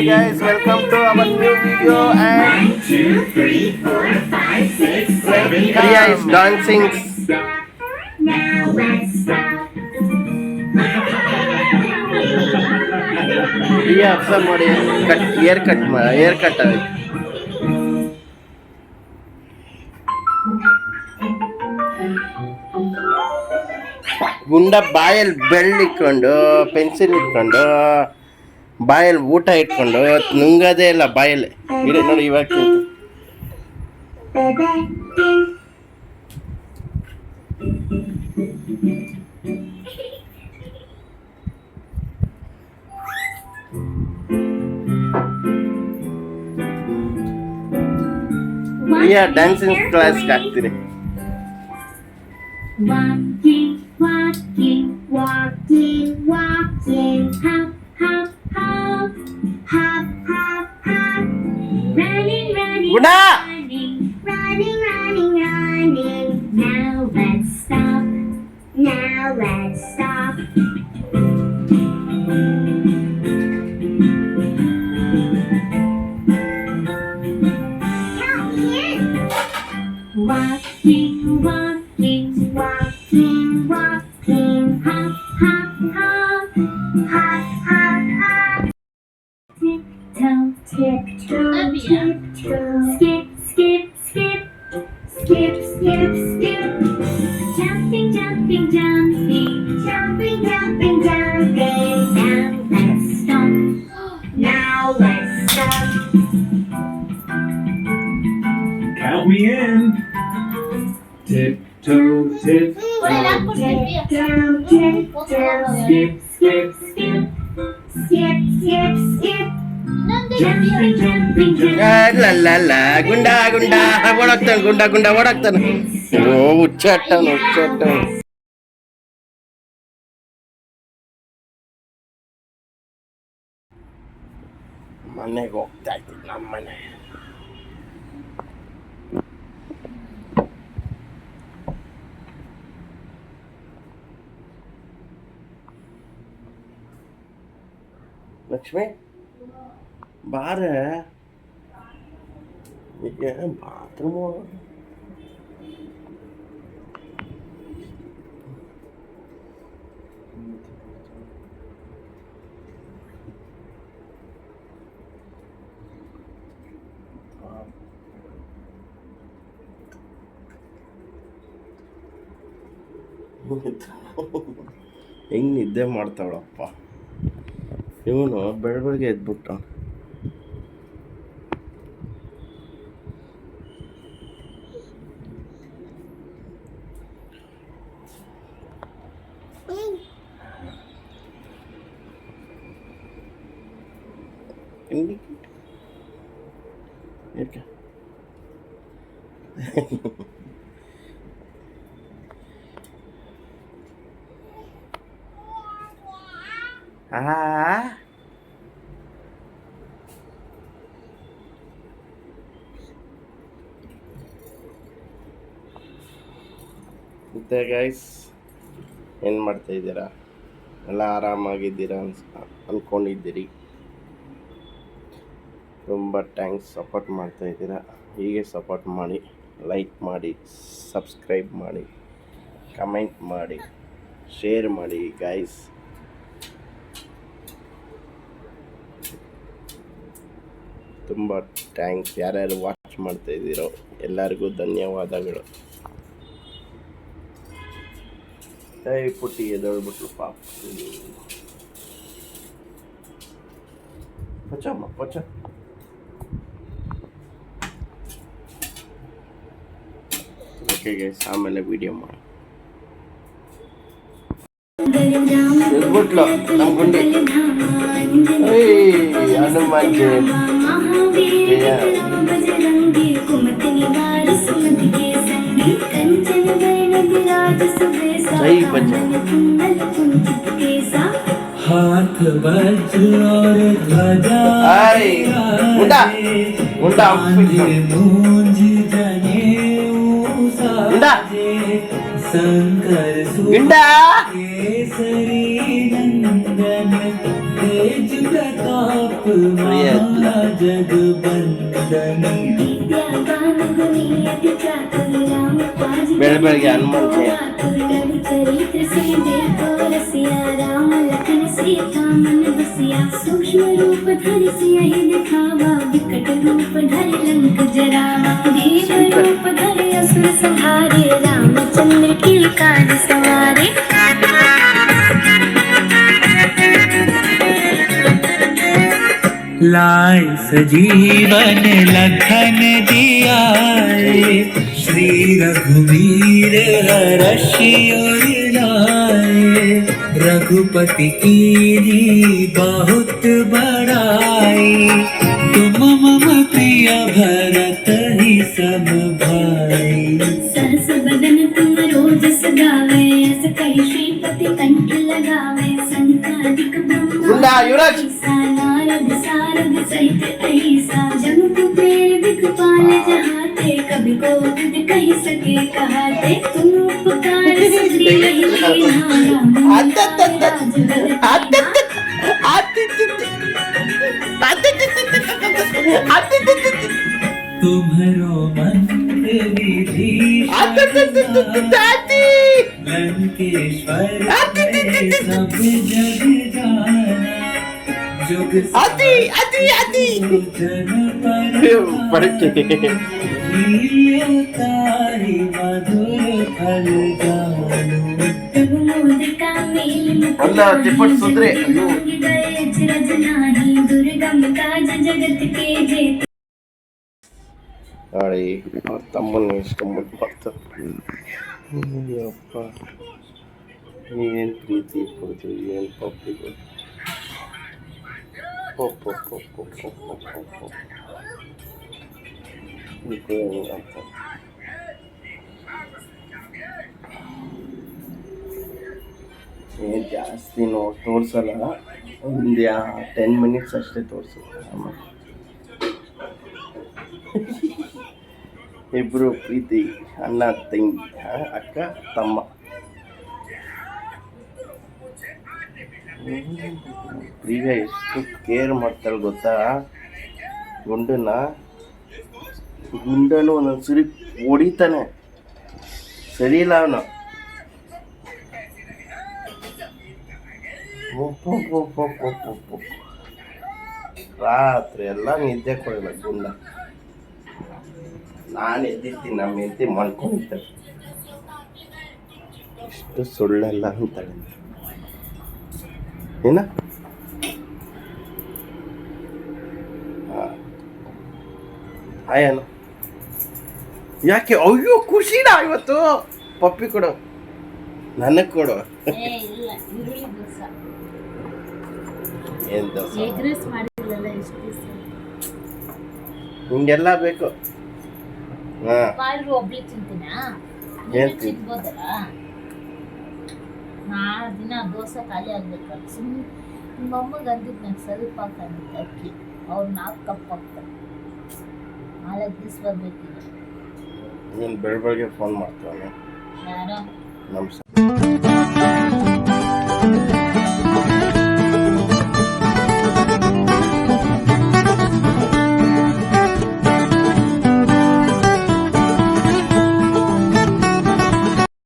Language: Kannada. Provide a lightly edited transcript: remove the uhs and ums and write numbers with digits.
Hi guys, welcome to our new video and 1, 2, 3, 4, 5, 6, 7, Priya is dancing. Now let's stop. Priya observe ಮಾಡಿ ಹೇರ್ ಕಟ್ ಗುಂಡ ಬಾಯಲ್ಲಿ ಬೆಳ್ಳಿಟ್ಕೊಂಡು ಪೆನ್ಸಿಲ್ ಇಟ್ಕೊಂಡು ಬಾಯಲ್ಲಿ ಊಟ ಇಟ್ಕೊಂಡು ನುಂಗದೇ ಇಲ್ಲ ಬಾಯಲ್ಲಿ ಇಡೀ ನೋಡಿ ಇವಾಗ ಡ್ಯಾನ್ಸಿಂಗ್ ಕ್ಲಾಸ್ಗೆ ಹಾಕ್ತೀರಿ. Walking, walking, walking, walking, hop, hop, hop, hop, hop, hop, running, running, Guna! running, running, running, running. Now let's stop. Now let's stop. Count me in. Walking, walking, walking, walking, hop, hop, hop, hop, hop, hop. Tiptoe, tiptoe, tiptoe, skip, skip, skip, skip, skip, skip. Jumping, jumping, jumping, jumping, jumping, jumping. Now let's stop. Now let's stop. Count me in. Tiptoe, tiptoe, Tiptoe, tiptoe, skip, skip, skip, skip, skip, skip. Jumping, jumping, ಲಲ್ಲ ಗುಂಡ ಗುಂಡ ಓಡಾಕ್ತಾನೆ ಗುಂಡ ಓಡಾಕ್ತಾನೆ. ಓ ಹುಚ್ಚಾಟನು ಮನೆಗೆ ಹೋಗ್ತಾ ಇದ್ದೀನಿ ನಮ್ಮ ಮನೆ. ಲಕ್ಷ್ಮಿ ಬಾರ ಈಗ ಬಾತ್ರೂಮು ಹೆಂಗೆ ನಿದ್ದೆ ಮಾಡ್ತಾವಳಪ್ಪ ಇವನು ಬೆಳಗ್ಗೆ ಎದ್ಬಿಟ್ಟ. ಮತ್ತೆ ಗೈಸ್ ಏನು ಮಾಡ್ತಾಯಿದ್ದೀರಾ? ಎಲ್ಲ ಆರಾಮಾಗಿದ್ದೀರಾ ಅಂದ್ಕೊಂಡಿದ್ದೀರಿ. ತುಂಬ ಥ್ಯಾಂಕ್ಸ್ ಸಪೋರ್ಟ್ ಮಾಡ್ತಾಯಿದ್ದೀರಾ. ಹೀಗೆ ಸಪೋರ್ಟ್ ಮಾಡಿ, ಲೈಕ್ ಮಾಡಿ, ಸಬ್ಸ್ಕ್ರೈಬ್ ಮಾಡಿ, ಕಮೆಂಟ್ ಮಾಡಿ, ಶೇರ್ ಮಾಡಿ ಗೈಸ್. ತುಂಬ ಥ್ಯಾಂಕ್ಸ್ ಯಾರ್ಯಾರು ವಾಚ್ ಮಾಡ್ತಾಯಿದ್ದೀರೋ ಎಲ್ಲರಿಗೂ ಧನ್ಯವಾದಗಳು. ಪುಟ್ಟಿ ಎದೊಳ್ಬಿಟ್ಲು ಪಾಪ. ಪೊಚ್ಚ ಓಕೆ ಗೈಸ್, ಆಮೇಲೆ ವಿಡಿಯೋ ಮಾಡಿ. ಎದ್ಬಿಟ್ಲು ನಮ್ಮ ಗುಂಡಿ. ಹನುಮಾನ್ जय बजरंग। हाथ बज और ध्वजा गुंडा मूंज जनेऊ साजे शंकर सुंदर केसरी नंदन तेज प्रताप माला जगबंदन ಬೆಳ ಬೆಳಗ್ಗೆ ಹನುಮಾನ್ ಜಯ चरित्र से देखो रसिया राम लखन सीता मन बसिया सूक्ष्म रूप धरि सियहि दिखावा विकट रूप धरि लंक जरावा भीम रूप धरि असुर संहारे रामचंद्र की काज सवारे लाए सजीवन लखन दियाए श्री रघुवीर हर्षि लाए रघुपति कीनी बहुत बड़ाई तुम मम प्रिय भरत ही सब भाई सहस बदन तुम रोजस गावे अस कहि श्रीपति कंठ लगावे संतादिक गुंडा युवराज नारद सारद सहित ऐसा जग कुबेर दिखपाल जहाते कभी को तुझ कहि सके कहाते तुम उपकार सुग्री नहीं तुम्हरो मंत्र विभीषण लंकेश्वर सब जग जाना जुग जन पर तारी मधुर फल जानो प्रभु मोदिका मेल ಅಲ್ಲ ತಿಪ್ಪಟ್ ಸುದ್ರೆ गए अचरज नाही दुर्गम काज जगत के जेत ನೋಡಿ ಅವ್ರ ತಮ್ಮನ್ನ ಎಷ್ಟು ಮುದ್ದು ಮಾಡ್ತಾರೆ ಅಪ್ಪ ಏನು ಪ್ರೀತಿ ಕೊಡ್ತೀವಿ ಏನು ಪಪ್ಪಿ ಏನು ಜಾಸ್ತಿ ತೋರಿಸಲ್ಲ ಒಂದು 10 ಮಿನಿಟ್ಸ್ ಅಷ್ಟೇ ತೋರಿಸುತ್ತೆ ಆಮೇಲೆ ಇಬ್ಬರು ಪ್ರೀತಿ ಅಣ್ಣ ತಂಗಿ ಅಕ್ಕ ತಮ್ಮ ಪ್ರಿಯ ಎಷ್ಟು ಕೇರ್ ಮಾಡ್ತಾಳೆ ಗೊತ್ತಾ ಗುಂಡನು ಒಂದೊಂದು ಸರಿ ಹೊಡಿತಾನೆ ಸರಿ ಇಲ್ಲ ಅವನು ರಾತ್ರಿ ಎಲ್ಲ ನಿದ್ದೆ ಕೊಡಲ್ಲ ಗುಂಡ ನಾನು ಎದ್ದಿರ್ತೀನಿ ನಮ್ಮ ಹೆಂಡತಿ ಮಲ್ಕೊಂಡಿರ್ತಾರೆ ಎಷ್ಟು ಸುಳ್ಳೆಲ್ಲ ಅಂತಾಳೆ ಏನ ಆಯನು ಯಾಕೆ ಅಯ್ಯೋ ಖುಷಿನ ಇವತ್ತು ಪಪ್ಪಿ ಕೊಡು ನನಗೆ ಕೊಡು ಏನು ದೋಸೆ ಹಿಂಗೆಲ್ಲ ಬೇಕು ಒಬ್ಳಿಗೆ ತಿಂತೀನಾ ಏನ್ ತಿನ್ಬೋದಲ್ಲ ನಾಳೆ ದಿನ ದೋಸೆ ಖಾಲಿ ಆಗ್ಬೇಕಲ್ಲ ಸುಮ್ಮನೆ ನಿಮ್ಮ ಅಮ್ಮಗೆ ಅಂದಿದ್ದು ನಂಗೆ ಸ್ವಲ್ಪ ಹಾಕಂದಿದ್ದೆ ಅಕ್ಕಿ ಅವ್ರು 4 ಕಪ್ ಹಾಕ್ತಾರೆ 4 ದಿವಸ ಬರ್ಬೇಕಿಲ್ಲ ನೀನು ಬೆಳಗ್ಗೆ ಫೋನ್ ಮಾಡ್ತಾನೆ ಯಾರೋ ನಮ್ಮ